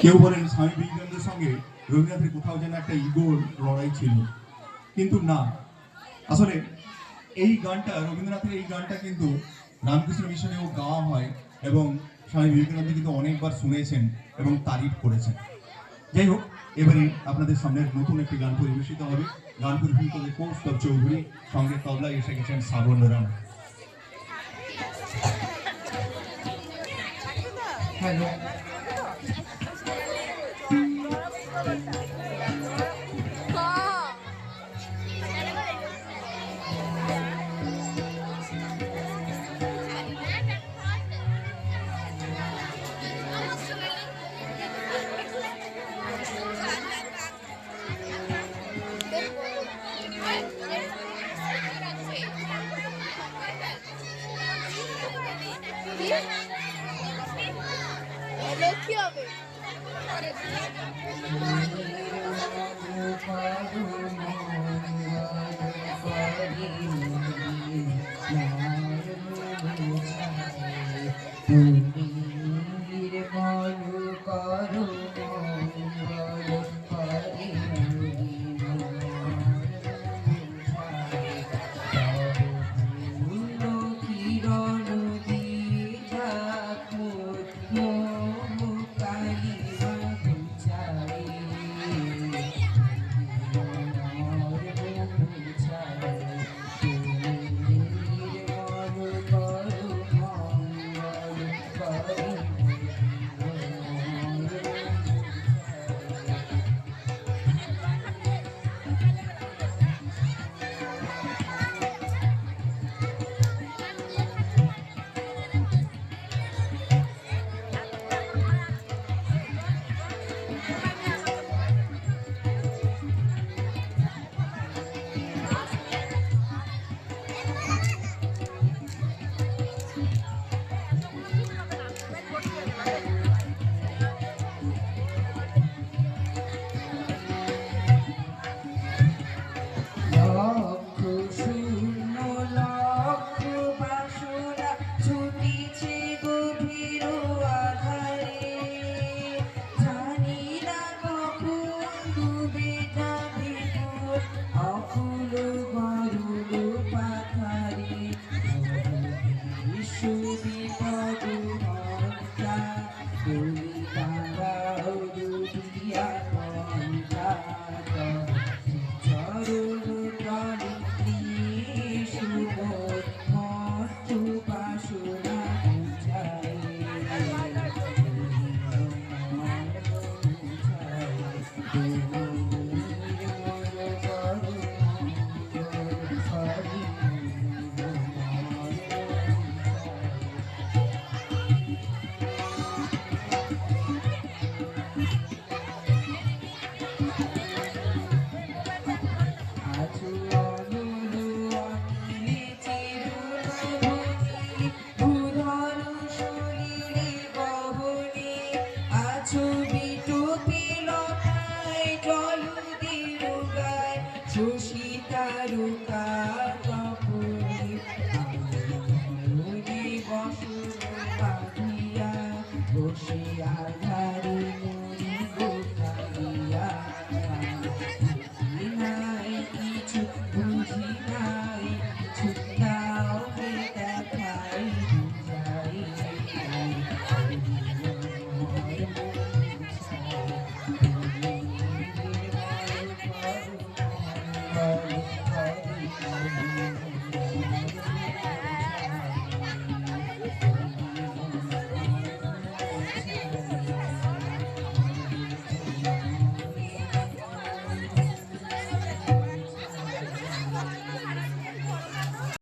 কেউ বলেন স্বামী বিবেকানন্দের সঙ্গে রবীন্দ্রনাথের কোথাও যেন একটা ইগোর লড়াই ছিল, কিন্তু না, আসলে এই গানটা, রবীন্দ্রনাথের এই গানটা কিন্তু রামকৃষ্ণ মিশনেও গাওয়া হয় এবং স্বামী বিবেকানন্দ কিন্তু অনেকবার শুনেছেন এবং তারিফ করেছেন। যাই হোক, এবারে আপনাদের সামনে নতুন একটি গান পরিবেশিত হবে। গান পরিবেশিত হবে কৌস্তব চৌধুরী, সঙ্গে তবলায় এসে গেছেন শ্রাবণ রানা। হ্যালো, কি হবে?